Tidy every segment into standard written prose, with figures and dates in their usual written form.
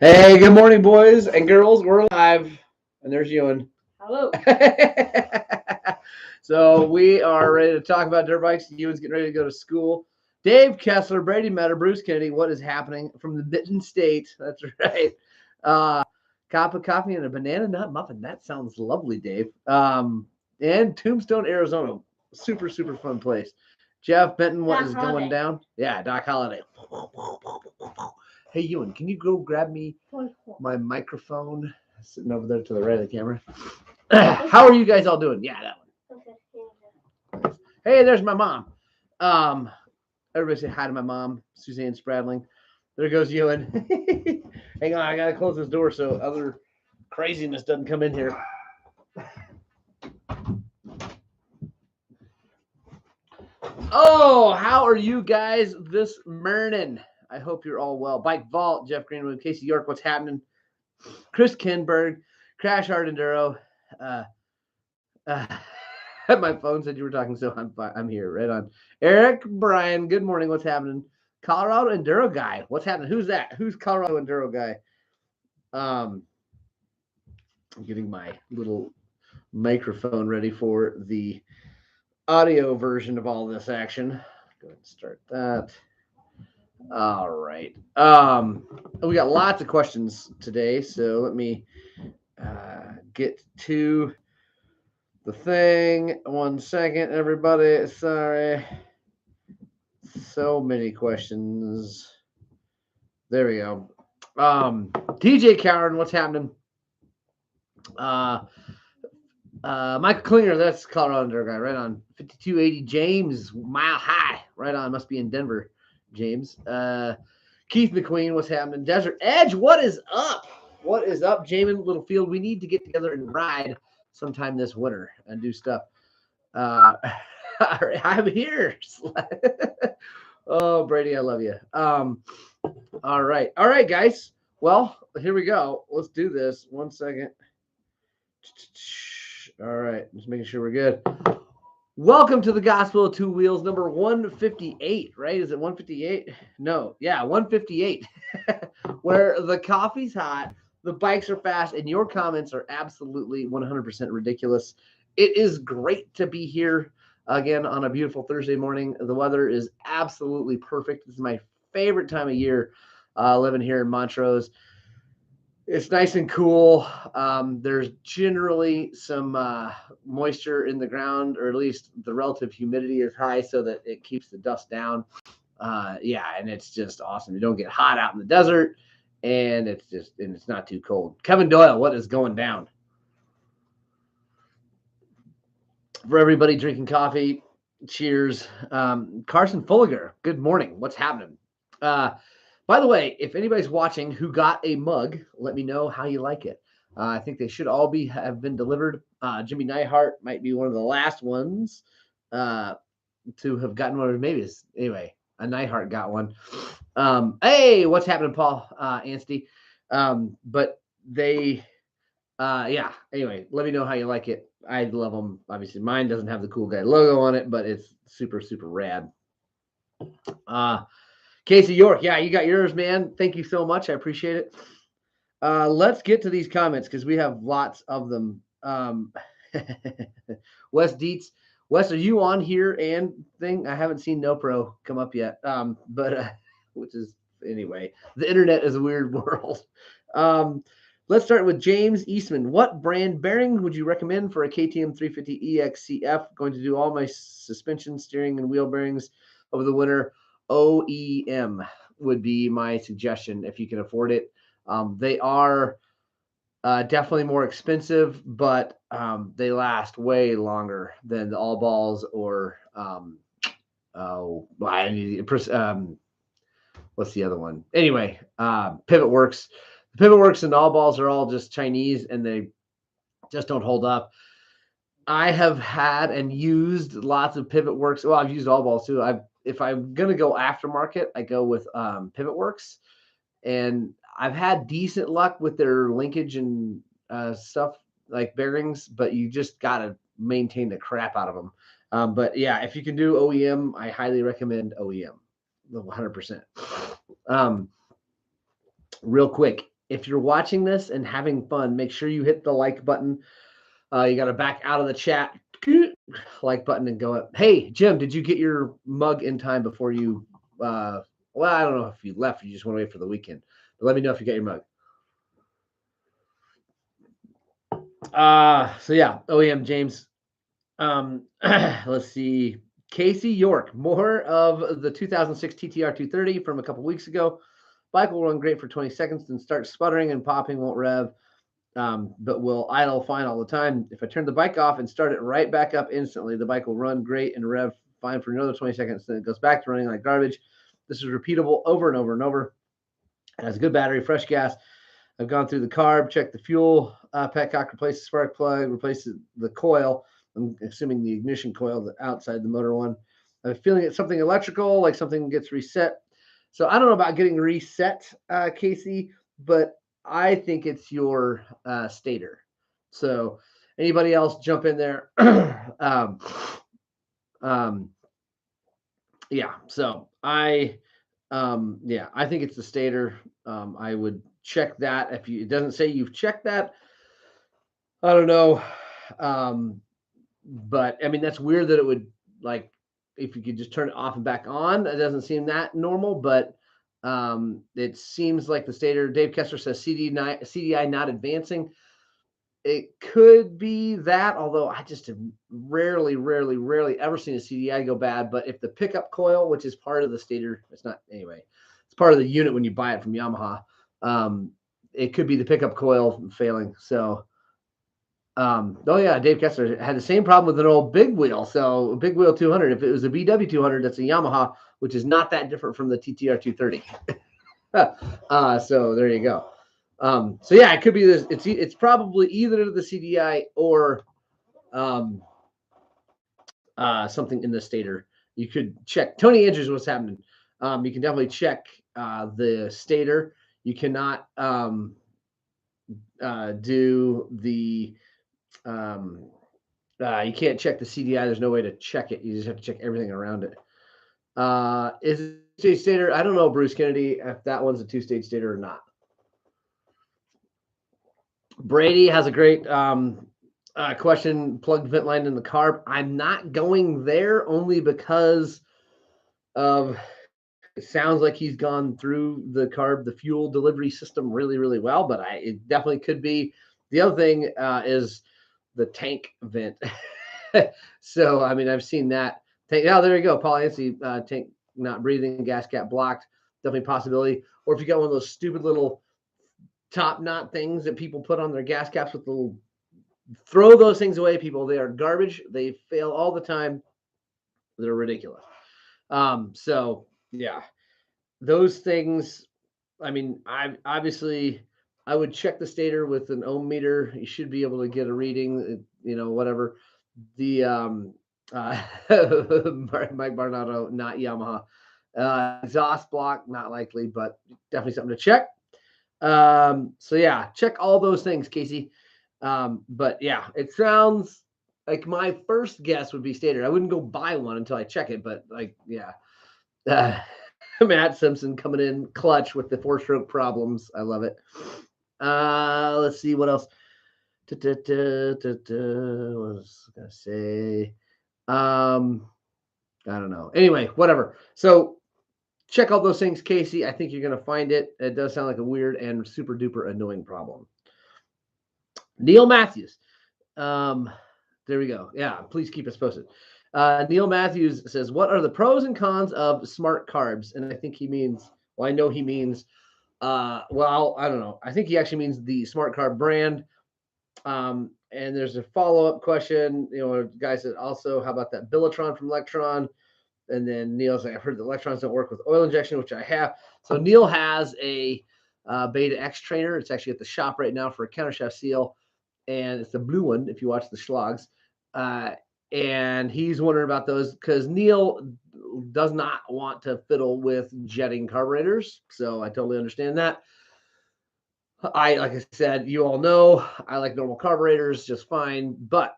Hey, good morning, boys and girls. We're live, and there's Ewan. Hello. So we are ready to talk about dirt bikes. Ewan's getting ready to go to school. Dave Kessler, Brady Metter, Bruce Kennedy. What is happening from the Mitten State? That's right. Cup of coffee and a banana nut muffin. That sounds lovely, Dave. And Tombstone, Arizona. Super, super fun place. Jeff Benton, what Doc is Holliday. going down? Yeah, Doc Holiday. Hey, Ewan, can you go grab me my microphone sitting over there to the right of the camera? How are you guys all doing? Yeah, that one. Okay. Hey, there's my mom. Everybody say hi to my mom, Suzanne Spradling. There goes Ewan. Hang on, I gotta close this door so other craziness doesn't come in here. Oh, how are you guys this morning? I hope you're all well. Bike Vault, Jeff Greenwood, Casey York, what's happening? Chris Kinberg, Crash Hard Enduro. Uh, uh, my phone said you were talking, so I'm here. Right on. Eric Bryan, good morning. What's happening? Colorado Enduro guy. What's happening? Who's that? Who's Colorado Enduro guy? I'm getting my little microphone ready for the audio version of all this action. Go ahead and start that. All right. We got lots of questions today, so let me get to the thing. 1 second, everybody. Sorry. So many questions. There we go. TJ Cowan, what's happening? Michael Klinger, that's Colorado Under guy, right on. 5280 James, Mile High, right on. Must be in Denver, James. Keith McQueen, what's happening? Desert Edge, what is up? What is up, Jamin Littlefield? We need to get together and ride sometime this winter and do stuff. I'm here. Oh, Brady, I love you. All right, guys. Well, here we go. Let's do this. 1 second. All right, just making sure we're good. Welcome to the Gospel of Two Wheels, number 158, right? Is it 158? No, yeah, 158. Where the coffee's hot, the bikes are fast, and your comments are absolutely 100% ridiculous. It is great to be here again on a beautiful Thursday morning. The weather is absolutely perfect. This is my favorite time of year living here in Montrose. It's nice and cool. There's generally some moisture in the ground, or at least the relative humidity is high so that it keeps the dust down. Yeah, and it's just awesome. You don't get hot out in the desert, and it's not too cold. Kevin Doyle, what is going down? For everybody drinking coffee, cheers. Carson Fulliger, good morning. What's happening? By the way, if anybody's watching who got a mug, let me know how you like it. I think they should all have been delivered. Jimmy Neihart might be one of the last ones to have gotten one. Maybe it's anyway. A Neihart got one. Hey, what's happening, Paul Anstey? But they, yeah. Anyway, let me know how you like it. I love them. Obviously, mine doesn't have the cool guy logo on it, but it's super, super rad. Casey York, yeah, you got yours, man. Thank you so much. I appreciate it. Let's get to these comments because we have lots of them. Wes Dietz. Wes, are you on here and thing? I haven't seen No Pro come up yet. But which is anyway, the internet is a weird world. Let's start with James Eastman. What brand bearing would you recommend for a KTM 350 EXCF? Going to do all my suspension, steering, and wheel bearings over the winter. OEM would be my suggestion if you can afford it. They are definitely more expensive, but they last way longer than the all balls or what's the other one? Anyway, Pivot Works. The Pivot Works and all balls are all just Chinese and they just don't hold up. I have had and used lots of Pivot Works. Well, I've used all balls too. If I'm gonna go aftermarket, I go with Pivot Works, and I've had decent luck with their linkage and stuff like bearings, but you just gotta maintain the crap out of them. But yeah, if you can do OEM, I highly recommend OEM, 100%. Real quick, if you're watching this and having fun, make sure you hit the like button. You got to back out of the chat, like button, and go up. Hey, Jim, did you get your mug in time before you? Well, I don't know if you left. You just went away for the weekend. But let me know if you got your mug. So yeah, OEM James. Let's see. Casey York, more of the 2006 TTR 230 from a couple weeks ago. Bike will run great for 20 seconds, then start sputtering and popping, won't rev, but will idle fine all the time. If I turn the bike off and start it right back up instantly, the bike will run great and rev fine for another 20 seconds. Then it goes back to running like garbage. This is repeatable over and over and over. It has a good battery, fresh gas. I've gone through the carb, checked the fuel petcock, replaced the spark plug, replaced the coil. I'm assuming the ignition coil outside the motor one. I'm feeling it's something electrical, like something gets reset. So I don't know about getting reset, Casey, but I think it's your stator. So anybody else jump in there? Yeah. So I think it's the stator. I would check that. If it doesn't say you've checked that, I don't know. But I mean, that's weird that it would, like, if you could just turn it off and back on. It doesn't seem that normal, but it seems like the stator. Dave Kessler says CDI not advancing. It could be that, although I just have rarely ever seen a CDI go bad. But if the pickup coil, which is part of the stator, it's not anyway, it's part of the unit when you buy it from Yamaha. It could be the pickup coil failing. So, oh yeah, Dave Kessler had the same problem with an old big wheel. So Big Wheel 200. If it was a BW 200, that's a Yamaha, which is not that different from the TTR 230. So there you go. So yeah, it could be this. It's probably either the CDI or something in the stator. You could check. Tony Andrews, what's happening? You can definitely check the stator. You cannot do the. You can't check the CDI. There's no way to check it. You just have to check everything around it. Is it a two-stage stator? I don't know, Bruce Kennedy, if that one's a two-stage stator or not. Brady has a great question. Plugged vent line in the carb. I'm not going there only because of it sounds like he's gone through the fuel delivery system really well, but it definitely could be. The other thing is the tank vent. So I mean, I've seen that. Oh, there you go, Paul Yancey. Tank not breathing, gas cap blocked. Definitely possibility. Or if you got one of those stupid little top knot things that people put on their gas caps with little, throw those things away, people. They are garbage. They fail all the time. They're ridiculous. So yeah, those things. I mean, I would check the stator with an ohm meter. You should be able to get a reading, whatever. The Mike Barnado, not Yamaha. Exhaust block, not likely, but definitely something to check. So yeah, check all those things, Casey. But yeah, it sounds like my first guess would be stator. I wouldn't go buy one until I check it, but yeah. Matt Simpson coming in clutch with the 4-stroke problems. I love it. Let's see what else. What was I gonna say? I don't know. Anyway, whatever. So check all those things, Casey. I think you're going to find it. It does sound like a weird and super duper annoying problem. Neil Matthews. There we go. Yeah, please keep us posted. Neil Matthews says, what are the pros and cons of smart carbs? And I think he means, I know he means, I don't know. I think he actually means the smart carb brand. And there's a follow-up question. Guy said also, how about that Bilotron from Electron? And then Neil's like, I've heard the electrons don't work with oil injection, which I have. So Neil has a Beta X trainer. It's actually at the shop right now for a countershaft seal. And it's the blue one, if you watch the Schlogs. And he's wondering about those because Neil does not want to fiddle with jetting carburetors. So I totally understand that. Like I said, you all know, I like normal carburetors just fine. But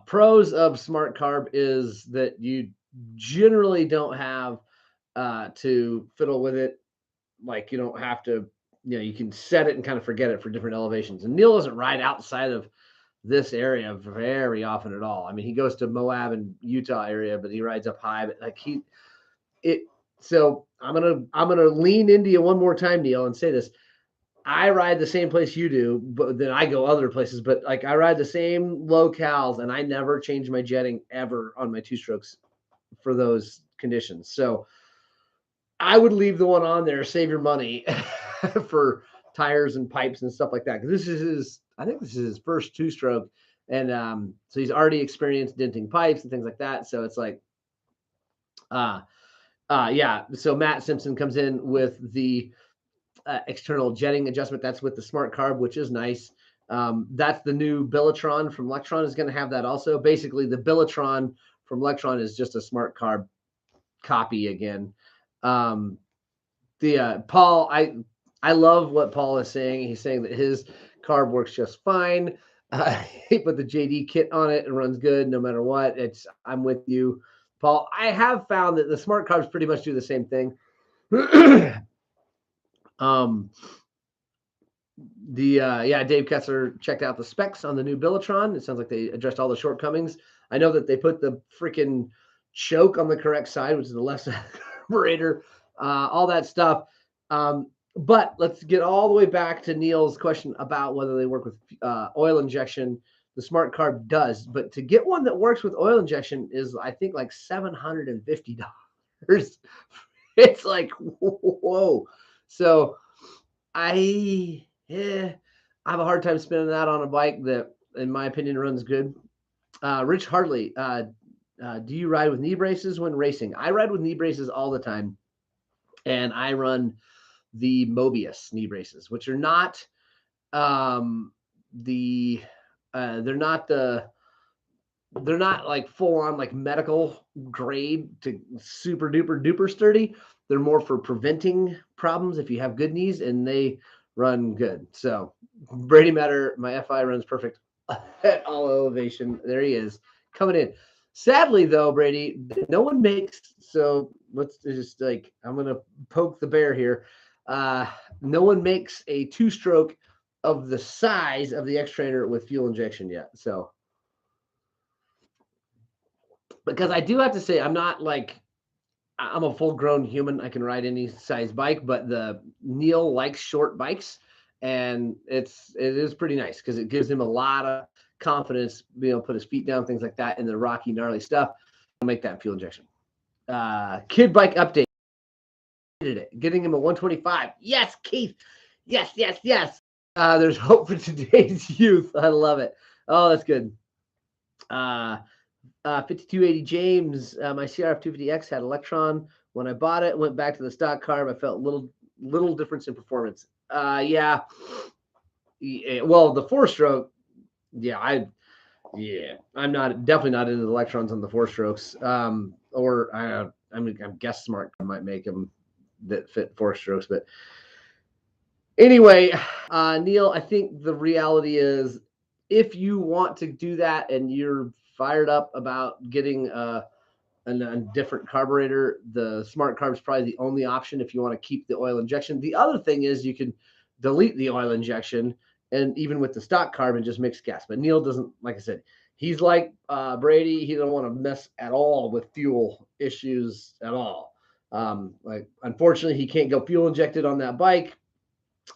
pros of smart carb is that you generally don't have to fiddle with it. Like you don't have to you can set it and kind of forget it for different elevations. And Neil doesn't ride outside of this area very often at all. I mean, he goes to Moab and Utah area, but he rides up high. But like so I'm gonna lean into you one more time, Neil, and say this. I ride the same place you do, but then I go other places. But like I ride the same locales, and I never change my jetting ever on my 2-strokes for those conditions. So I would leave the one on there, save your money for tires and pipes and stuff like that. Because I think this is his first 2-stroke, and so he's already experienced denting pipes and things like that. So it's like, yeah. So Matt Simpson comes in with the external jetting adjustment. That's with the smart carb, which is nice. That's the new Billatron from Lectron is going to have that also. Basically, the Billatron from Lectron is just a smart carb copy again. Paul, I love what Paul is saying. He's saying that his carb works just fine. He put the JD kit on it and runs good no matter what. I'm with you, Paul. I have found that the smart carbs pretty much do the same thing. Dave Kessler checked out the specs on the new Billatron. It sounds like they addressed all the shortcomings. I know that they put the freaking choke on the correct side, which is the left side carburetor, all that stuff. But let's get all the way back to Neil's question about whether they work with oil injection. The smart carb does, but to get one that works with oil injection is, I think, like $750. It's like, whoa. So I have a hard time spinning that on a bike that, in my opinion, runs good. Rich Hartley, do you ride with knee braces when racing? I ride with knee braces all the time, and I run the Mobius knee braces, which are not they're not like full on like medical grade to super duper duper sturdy. They're more for preventing problems if you have good knees, and they run good. So Brady Metter, my FI runs perfect at all elevation. There he is coming in. Sadly, though, Brady, no one makes, so let's just like, I'm going to poke the bear here. No one makes a 2-stroke of the size of the X-Trainer with fuel injection yet. So, because I do have to say, I'm a full-grown human. I can ride any size bike, but Neil likes short bikes, and it is pretty nice because it gives him a lot of confidence, being able to put his feet down, things like that, in the rocky, gnarly stuff. I'll make that fuel injection. Kid bike update. Getting him a 125. Yes, Keith. Yes. There's hope for today's youth. I love it. Oh, that's good. 5280 James, my CRF 250X had Electron. When I bought it, went back to the stock carb. I felt little difference in performance. Yeah. Well, the 4-stroke, I'm definitely not into the electrons on the 4-strokes. I'm guess Smart might make them that fit 4-strokes, but anyway, Neil, I think the reality is, if you want to do that and you're fired up about getting a different carburetor, the smart carb is probably the only option if you want to keep the oil injection. The other thing is you can delete the oil injection, and even with the stock carb, and just mix gas. But Neil doesn't, like I said, he's like Brady. He don't want to mess at all with fuel issues at all. Unfortunately, he can't go fuel injected on that bike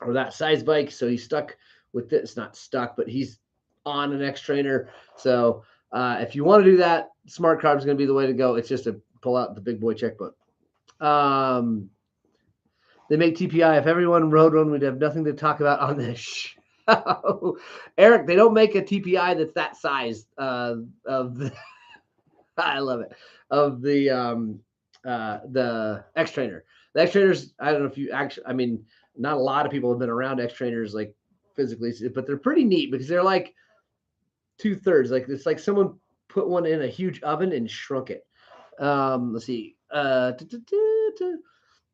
or that size bike, so he's stuck with it. It's not stuck, but he's on an X-Trainer. So if you want to do that, smart carb is going to be the way to go. It's just to pull out the big boy checkbook. They make TPI. If everyone rode one, we'd have nothing to talk about on this show. Eric, they don't make a TPI that's that size of the I love it, of the X-Trainer. The X-Trainers, I don't know if you actually, I mean, not a lot of people have been around X-Trainers like physically, but they're pretty neat because they're like 2/3. Like, it's like someone put one in a huge oven and shrunk it. Let's see.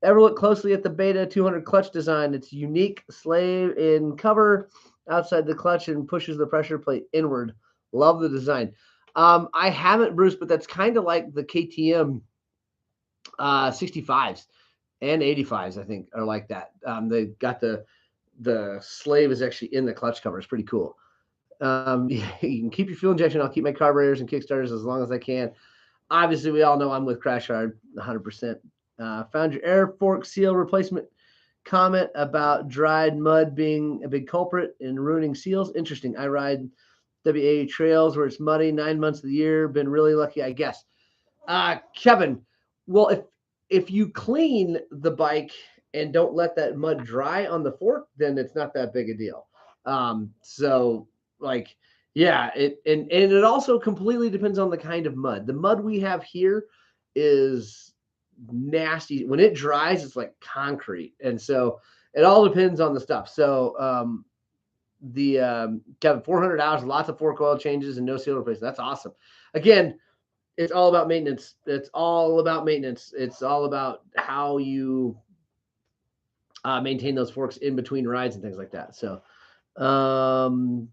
Ever look closely at the Beta 200 clutch design? It's unique. Slave in cover outside the clutch and pushes the pressure plate inward. Love the design. I haven't, Bruce, but that's kind of like the KTM 65s and 85s, I think, are like that. They got the the slave is actually in the clutch cover. It's pretty cool. You can keep your fuel injection. I'll keep my carburetors and kickstarters as long as I can. Obviously, we all know I'm with Crash Hard 100%. Found your air fork seal replacement comment about dried mud being a big culprit in ruining seals. Interesting. I ride WA trails where it's muddy 9 months of the year. Been really lucky, I guess. Kevin, well, if you clean the bike and don't let that mud dry on the fork, then it's not that big a deal. So like, yeah, and it also completely depends on the kind of mud. The mud we have here is nasty. When it dries, it's like concrete. And so it all depends on the stuff. So Kevin, 400 hours, lots of fork oil changes and no seal replacement. That's awesome. Again, it's all about maintenance. It's all about maintenance. It's all about how you maintain those forks in between rides and things like that. So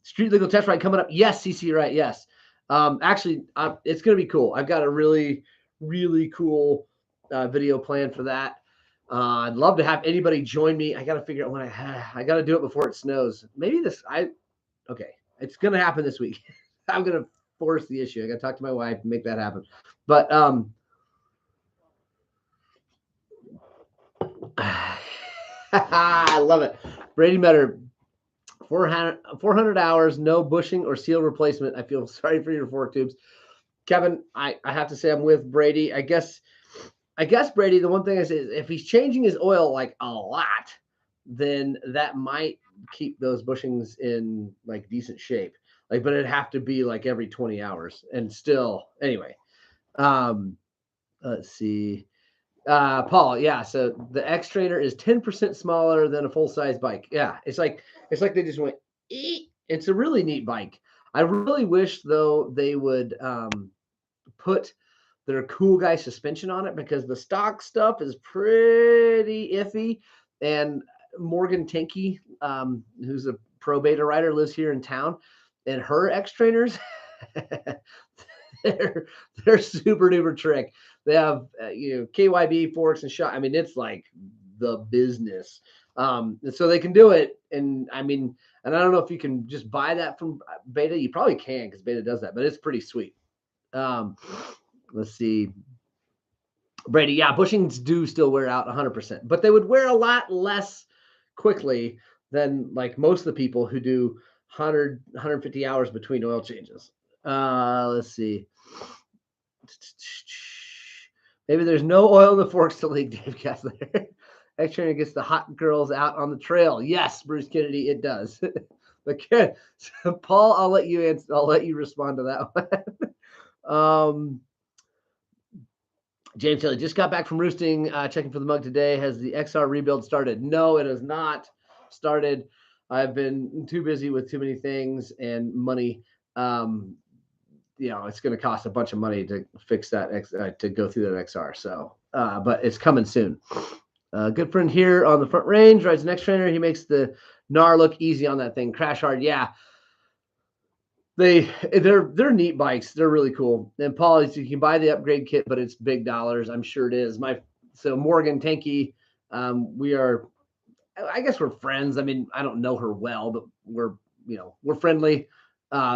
street legal test ride coming up. Yes, CC, right? Yes. Actually, it's going to be cool. I've got a really, really cool video plan for that. I'd love to have anybody join me. I got to figure out when I got to do it before it snows. Maybe okay. It's going to happen this week. I'm going to force the issue. I got to talk to my wife and make that happen. But I love it. Brady Metter, 400 hours, no bushing or seal replacement. I feel sorry for your fork tubes. Kevin, I have to say I'm with Brady. I guess Brady, the one thing is if he's changing his oil like a lot, then that might keep those bushings in like decent shape. Like, but it'd have to be like every 20 hours. And still, anyway. Let's see. Paul, yeah. So the X Trainer is 10% smaller than a full-size bike. Yeah, it's like they just went. Eek. It's a really neat bike. I really wish though they would put their cool guy suspension on it because the stock stuff is pretty iffy. And Morgan Tinkey, who's a pro beta rider, lives here in town, and her X Trainers, they're super duper trick. They have KYB forks and shot. I mean, it's like the business. And so they can do it. And I mean, and I don't know if you can just buy that from Beta. You probably can because Beta does that, but it's pretty sweet. Let's see. Brady, yeah, bushings do still wear out 100%, but they would wear a lot less quickly than like most of the people who do 150 hours between oil changes. Let's see. Maybe there's no oil in the forks to leak, Dave Kessler. X-Trainer gets the hot girls out on the trail. Yes, Bruce Kennedy, it does. But so Paul, I'll let you answer. I'll let you respond to that one. James Taylor just got back from roosting, checking for the mug today. Has the XR rebuild started? No, it has not started. I've been too busy with too many things and money. It's going to cost a bunch of money to fix that, to go through that XR. So, but it's coming soon. Good friend here on the front range rides an X Trainer. He makes the NAR look easy on that thing. Crash Hard, yeah. They're neat bikes. They're really cool. And Paul, you can buy the upgrade kit, but it's big dollars. I'm sure it is. So Morgan Tanky, I guess we're friends. I mean, I don't know her well, but we're friendly.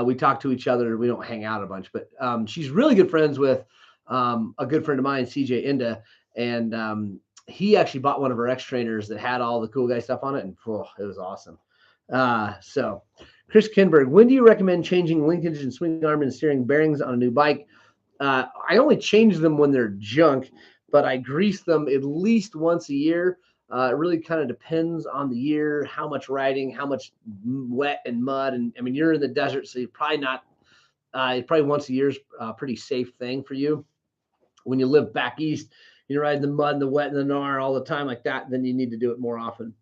We talk to each other. We don't hang out a bunch, but she's really good friends with a good friend of mine, CJ Inda, and he actually bought one of her X Trainers that had all the cool guy stuff on it, and it was awesome. So Chris Kinberg, when do you recommend changing linkage and swing arm and steering bearings on a new bike? I only change them when they're junk, but I grease them at least once a year. It really kind of depends on the year, how much riding, how much wet and mud. And I mean, you're in the desert, so you're probably not, probably once a year is a pretty safe thing for you. When you live back east, you're riding the mud and the wet and the gnar all the time like that, then you need to do it more often.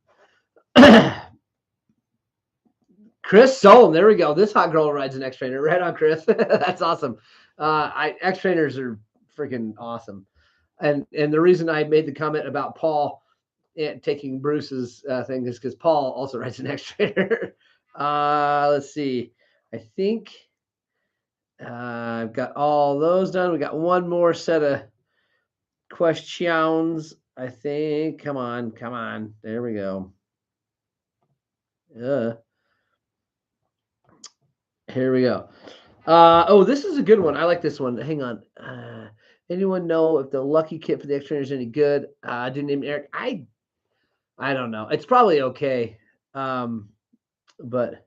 Chris Solom, there we go. This hot girl rides an X Trainer. Right on, Chris. That's awesome. X Trainers are freaking awesome. And the reason I made the comment about Paul taking Bruce's thing is because Paul also rides an X Trainer. Let's see. I think I've got all those done. We got one more set of questions. I think. Come on. There we go. Here we go. Oh, this is a good one. I like this one. Hang on. Anyone know if the lucky kit for the extrainer is any good? Didn't name Eric. I don't know. It's probably okay. But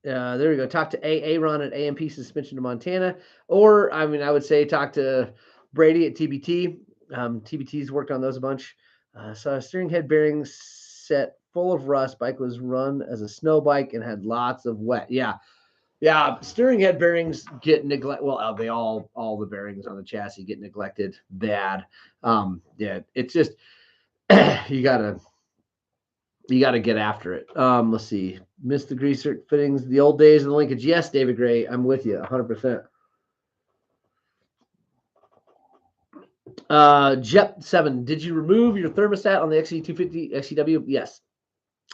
there we go. Talk to Aaron at AMP Suspension to Montana. Or, I mean, I would say talk to Brady at TBT. TBT's worked on those a bunch. So a steering head bearing set full of rust. Bike was run as a snow bike and had lots of wet. Yeah. Yeah, steering head bearings get neglected. Well, they all the bearings on the chassis get neglected bad. Yeah, it's just you gotta get after it. Let's see. Miss the greaser fittings, the old days of the linkage. Yes, David Gray, I'm with you 100%. Jep7, did you remove your thermostat on the XC250 XCW? Yes.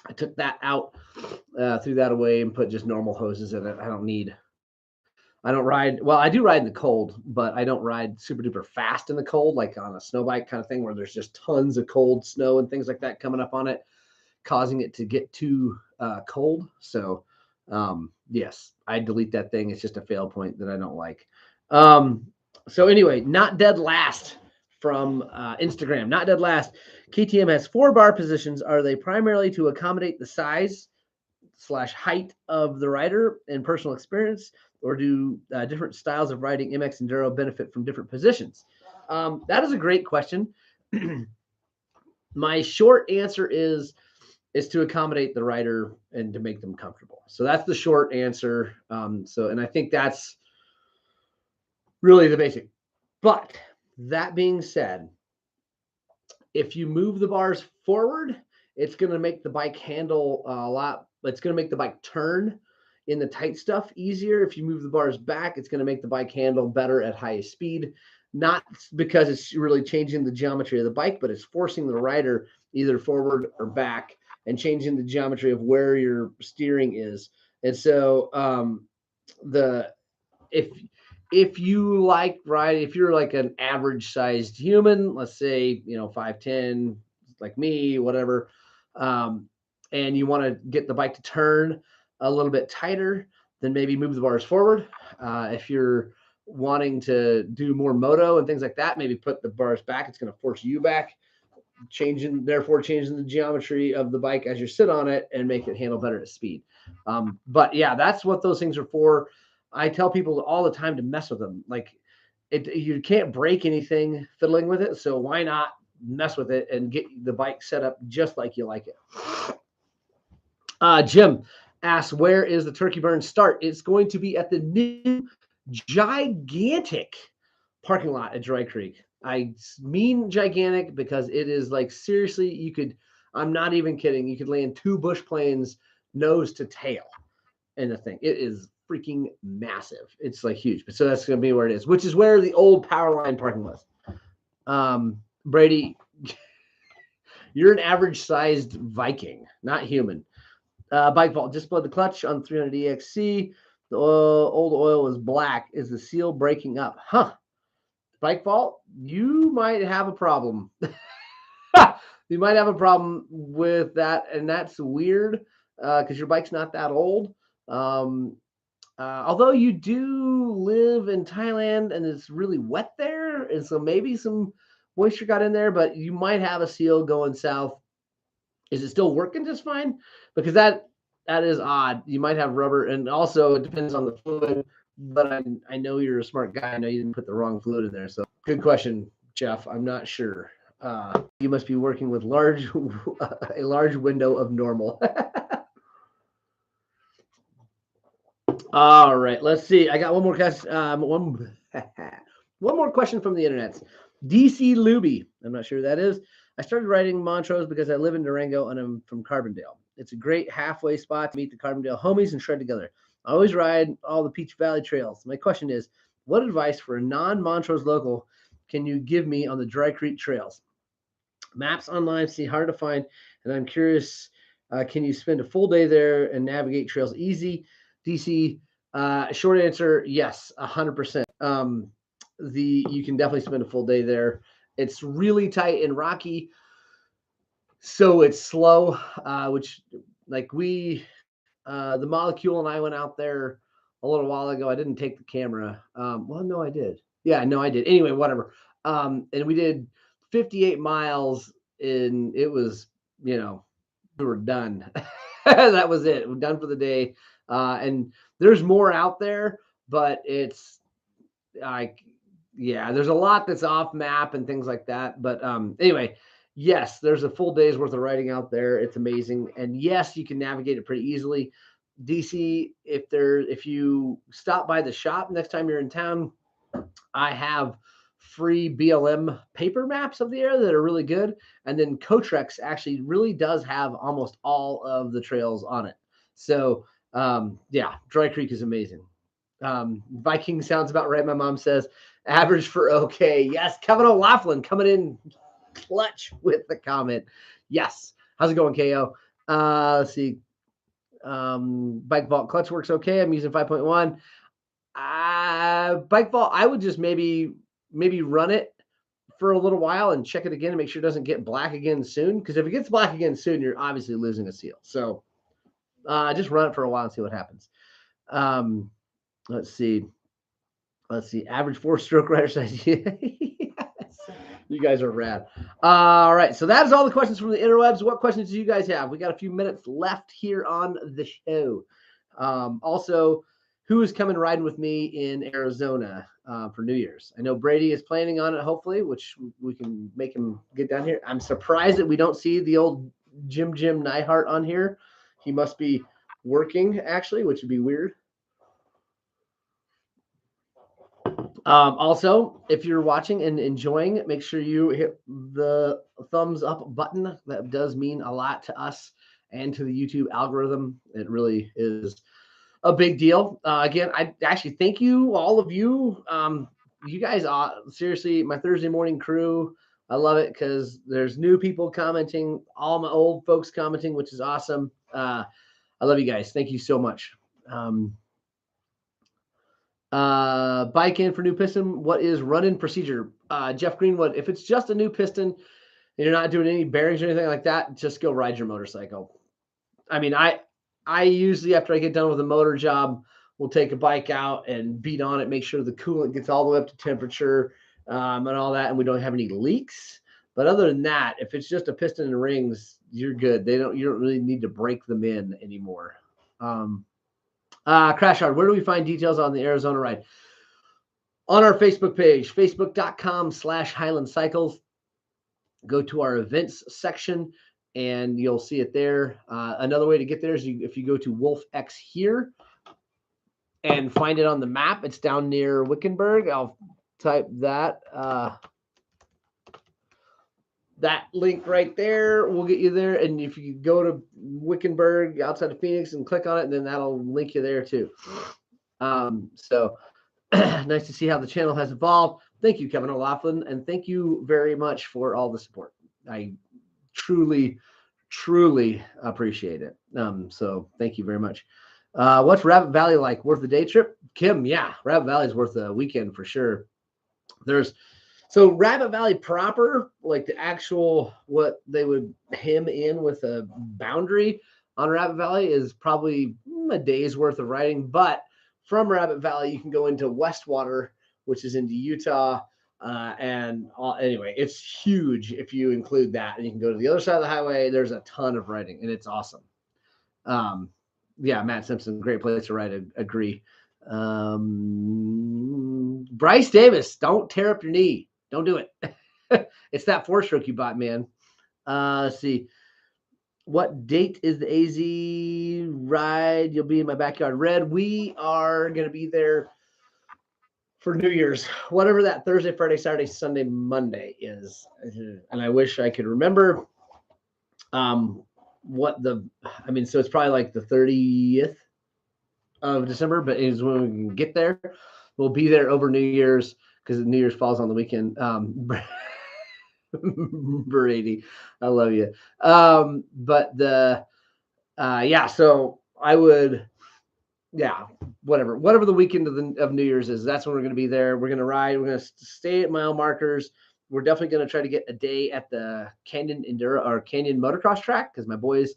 I took that out, threw that away, and put just normal hoses in it. I don't ride. Well, I do ride in the cold, but I don't ride super duper fast in the cold, like on a snow bike kind of thing where there's just tons of cold snow and things like that coming up on it, causing it to get too cold. So, yes, I delete that thing. It's just a fail point that I don't like. So anyway, not dead last from Instagram. Not dead last. KTM has 4 bar positions. Are they primarily to accommodate the size / height of the rider and personal experience, or do different styles of riding MX Enduro benefit from different positions? That is a great question. My short answer is to accommodate the rider and to make them comfortable. So that's the short answer. And I think that's really the basic. But that being said, if you move the bars forward, it's going to make the bike handle a lot. It's going to make the bike turn in the tight stuff easier. If you move the bars back, it's going to make the bike handle better at highest speed. Not because it's really changing the geometry of the bike, but it's forcing the rider either forward or back and changing the geometry of where your steering is. And so if you like riding, if you're like an average sized human, let's say, 5'10", like me, whatever, and you want to get the bike to turn a little bit tighter, then maybe move the bars forward. If you're wanting to do more moto and things like that, maybe put the bars back. It's going to force you back, changing the geometry of the bike as you sit on it and make it handle better at speed. But yeah, that's what those things are for. I tell people all the time to mess with them. Like you can't break anything fiddling with it. So why not mess with it and get the bike set up just like you like it? Jim asks, where is the turkey burn start? It's going to be at the new gigantic parking lot at Dry Creek. I mean gigantic because it is like, seriously, I'm not even kidding. You could land 2 bush planes nose to tail in the thing. It is freaking massive. It's like huge. But so that's going to be where it is, which is where the old power line parking was. Brady, you're an average sized Viking, not human. Bike vault, just blowed the clutch on 300 EXC. The old oil was black. Is the seal breaking up? Huh. Bike vault, you might have a problem. You might have a problem with that, and that's weird because your bike's not that old. Although you do live in Thailand and it's really wet there, and so maybe some moisture got in there, but you might have a seal going south. Is it still working just fine? Because that is odd. You might have rubber, and also it depends on the fluid. But I know you're a smart guy. I know you didn't put the wrong fluid in there. So good question, Jeff. I'm not sure. You must be working with a large window of normal. All right, let's see. I got one more question. One more question from the internet. DC Luby. I'm not sure who that is. I started riding Montrose because I live in Durango and I'm from Carbondale. It's a great halfway spot to meet the Carbondale homies and shred together. I always ride all the Peach Valley trails. My question is, what advice for a non-Montrose local can you give me on the Dry Creek trails? Maps online seem hard to find, and I'm curious, can you spend a full day there and navigate trails easy? DC, short answer, yes, 100%. You can definitely spend a full day there. It's really tight and rocky. So it's slow, which like the Molecule and I went out there a little while ago. I didn't take the camera. Well, no, I did. Yeah, no, I did. Anyway, whatever. And we did 58 miles and it was, we were done. That was it. We're done for the day. And there's more out there, but it's like, yeah, there's a lot that's off map and things like that. But anyway, yes, there's a full day's worth of riding out there. It's amazing. And yes, you can navigate it pretty easily. DC, if you stop by the shop next time you're in town, I have free BLM paper maps of the area that are really good. And then Cotrex actually really does have almost all of the trails on it. So yeah, Dry Creek is amazing. Viking sounds about right. My mom says average for okay. Yes, Kevin O'Laughlin coming in clutch with the comment. Yes. How's it going, KO? Let's see. Bike Vault clutch works okay. I'm using 5.1. Bike Vault, I would just maybe run it for a little while and check it again and make sure it doesn't get black again soon. Because if it gets black again soon, you're obviously losing a seal. So just run it for a while and see what happens. Let's see. Average 4-stroke rider size. Yes. You guys are rad. All right. So that is all the questions from the interwebs. What questions do you guys have? We got a few minutes left here on the show. Also, who is coming riding with me in Arizona for New Year's? I know Brady is planning on it, hopefully, which we can make him get down here. I'm surprised that we don't see the old Jim Neihart on here. He must be working, actually, which would be weird. Also, if you're watching and enjoying, make sure you hit the thumbs up button. That does mean a lot to us and to the YouTube algorithm. It really is a big deal. Again, I actually thank you, all of you. You guys, seriously, my Thursday morning crew. I love it because there's new people commenting, all my old folks commenting, which is awesome. I love you guys. Thank you so much. Bike in for new piston. What is run-in procedure? Jeff Greenwood, if it's just a new piston and you're not doing any bearings or anything like that, just go ride your motorcycle. I mean, I usually, after I get done with a motor job, will take a bike out and beat on it, make sure the coolant gets all the way up to temperature and all that, and we don't have any leaks. But other than that, if it's just a piston and rings, you're good. You don't really need to break them in anymore. Crash Hard, where do we find details on the Arizona ride? On our Facebook page, facebook.com/Highland Cycles. Go to our events section and you'll see it there. Another way to get there is if you go to Wolf X here and find it on the map. It's down near Wickenburg. I'll type that. That link right there will get you there. And if you go to Wickenburg outside of Phoenix and click on it, then that'll link you there too. So nice to see how the channel has evolved. Thank you, Kevin O'Laughlin. And thank you very much for all the support. I truly appreciate it. So thank you very much. What's Rabbit Valley like? Worth a day trip? Kim, yeah, Rabbit Valley is worth a weekend for sure. So Rabbit Valley proper, like the actual, what they would hem in with a boundary on Rabbit Valley is probably a day's worth of riding. But from Rabbit Valley, you can go into Westwater, which is into Utah. Anyway, it's huge if you include that. And you can go to the other side of the highway. There's a ton of riding, and it's awesome. Yeah, Matt Simpson, great place to ride. Agree. Bryce Davis, don't tear up your knee. Don't do it. It's that 4-stroke you bought, man. Let's see. What date is the AZ ride? You'll be in my backyard. Red, we are going to be there for New Year's, whatever that Thursday, Friday, Saturday, Sunday, Monday is. And I wish I could remember so it's probably like the 30th of December, but it is when we can get there. We'll be there over New Year's because New Year's falls on the weekend. Brady, I love you. So I would, whatever the weekend of New Year's is, that's when we're going to be there. We're going to ride. We're going to stay at mile markers. we're definitely going to try to get a day at the Canyon Enduro or Canyon motocross track because my boys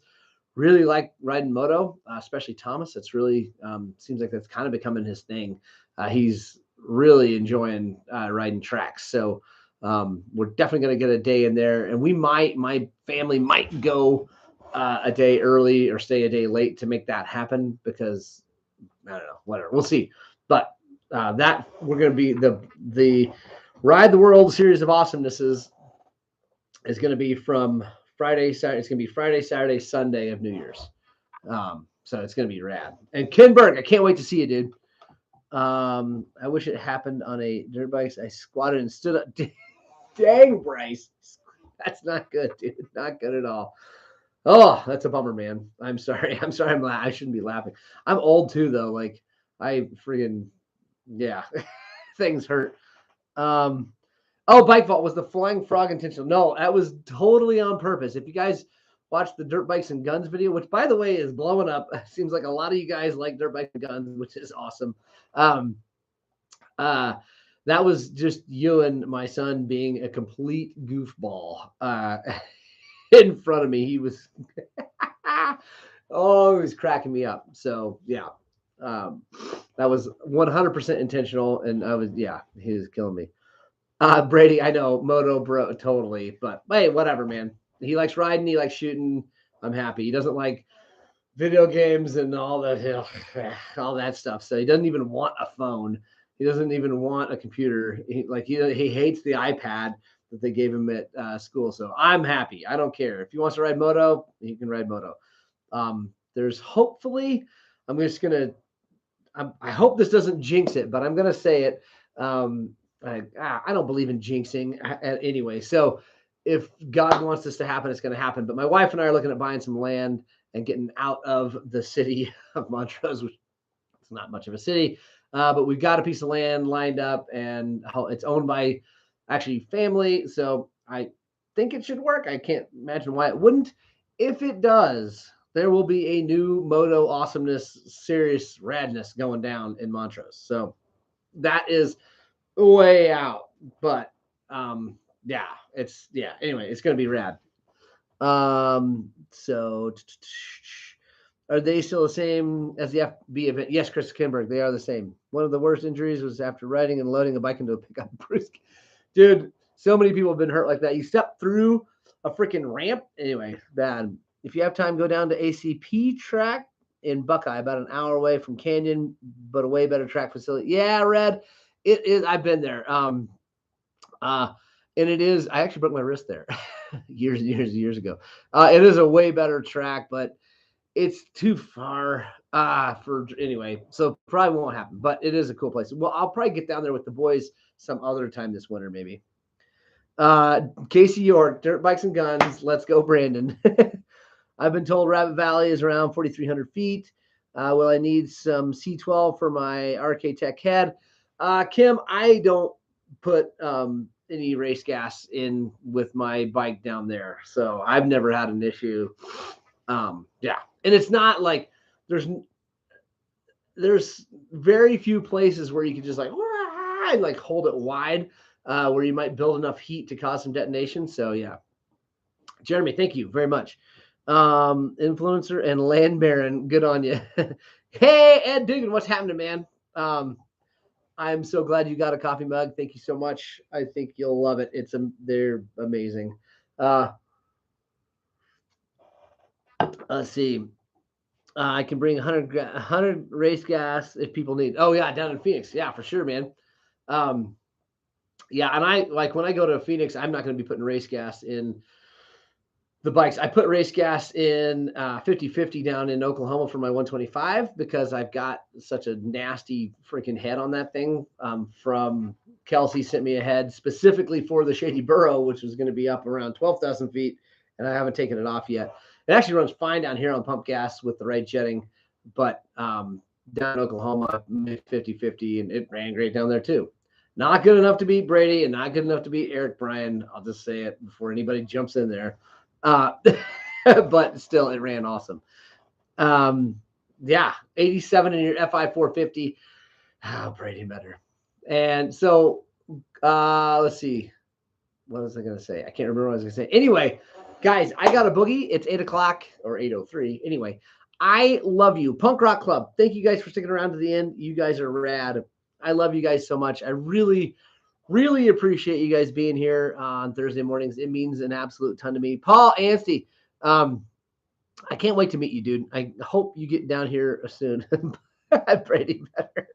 really like riding moto, especially Thomas. It's really seems like that's kind of becoming his thing. He's really enjoying riding tracks. So we're definitely going to get a day in there, and my family might go a day early or stay a day late to make that happen because I don't know, whatever. We'll see. But that we're going to be the Ride the World series of awesomenesses is going to be from Friday, Saturday. It's going to be Friday, Saturday, Sunday of New Year's. So it's going to be rad. And Kinberg, I can't wait to see you, dude. I wish it happened on a dirt bikes. I squatted and stood up. Dang, Bryce. That's not good, dude. Not good at all. Oh, that's a bummer, man. I'm sorry. I shouldn't be laughing. I'm old too, though. Like I friggin' yeah, things hurt. Oh, Bike Vault, was the flying frog intentional? No, that was totally on purpose. If you guys watch the Dirt Bikes and Guns video, which by the way is blowing up, seems like a lot of you guys like Dirt Bikes and Guns, which is awesome. That was just you and my son being a complete goofball in front of me. He was, oh, he was cracking me up. So yeah, that was 100% intentional, and he was killing me. Brady, I know, moto bro, totally, but hey, whatever, man. He likes riding, he likes shooting. I'm happy. He doesn't like video games and all that stuff. So he doesn't even want a phone. He doesn't even want a computer. He hates the iPad that they gave him at school. So I'm happy. I don't care. If he wants to ride moto, he can ride moto. There's hopefully, I hope this doesn't jinx it, but I'm going to say it. I don't believe in jinxing anyway. So if God wants this to happen, it's going to happen. But my wife and I are looking at buying some land and getting out of the city of Montrose, which it's not much of a city. But we've got a piece of land lined up, and it's owned by actually family. So I think it should work. I can't imagine why it wouldn't. If it does, there will be a new moto awesomeness, serious radness going down in Montrose. So that is way out, but anyway, it's gonna be rad. So are they still the same as the FB event? Yes, Chris Kimberg, they are the same. One of the worst injuries was after riding and loading a bike into a pickup. Dude, so many people have been hurt like that. You step through a freaking ramp. Anyway, bad. If you have time, go down to ACP track in Buckeye, about an hour away from Canyon, but a way better track facility. Yeah, Red. It is. I've been there. And it is. I actually broke my wrist there years ago. It is a way better track, but it's too far for anyway. So probably won't happen. But it is a cool place. Well, I'll probably get down there with the boys some other time this winter, maybe. Casey York, Dirt Bikes and Guns. Let's go, Brandon. I've been told Rabbit Valley is around 4,300 feet. Will I need some C12 for my RK Tech head? Kim, I don't put any race gas in with my bike down there, so I've never had an issue. And it's not like there's very few places where you can just like hold it wide, where you might build enough heat to cause some detonation. So yeah, Jeremy, thank you very much. Influencer and land baron, good on you. Hey, Ed Dugan, what's happening, man? I'm so glad you got a coffee mug. Thank you so much. I think you'll love it. They're amazing. Let's see. I can bring 100 race gas if people need. Oh yeah, down in Phoenix. Yeah, for sure, man. Yeah, and I like when I go to Phoenix, I'm not going to be putting race gas in the bikes. I put race gas in 50/50 down in Oklahoma for my 125 because I've got such a nasty freaking head on that thing. From Kelsey sent me a head specifically for the Shady Burrow, which was going to be up around 12,000 feet, and I haven't taken it off yet. It actually runs fine down here on pump gas with the right jetting, but down in Oklahoma, 50/50, and it ran great down there too. Not good enough to beat Brady and not good enough to beat Eric Bryan. I'll just say it before anybody jumps in there. But still, it ran awesome. 87 in your FI 450. Oh, Brady better. And so, let's see. what was I going to say? I can't remember what I was going to say. Anyway, guys, I got a boogie. It's 8 o'clock or 8:03. Anyway, I love you. Punk Rock Club. Thank you guys for sticking around to the end. You guys are rad. I love you guys so much. I really, really appreciate you guys being here on Thursday mornings. It means an absolute ton to me. Paul Anstey, I can't wait to meet you, dude. I hope you get down here soon. Brady better.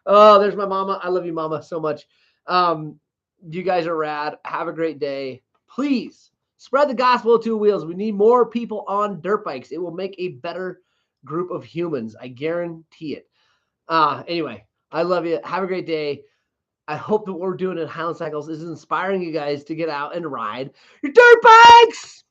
Oh, there's my mama. I love you, mama, so much. You guys are rad. Have a great day. Please spread the gospel of two wheels. We need more people on dirt bikes. It will make a better group of humans. I guarantee it. Anyway, I love you. Have a great day. I hope that what we're doing at Highland Cycles is inspiring you guys to get out and ride your dirt bikes.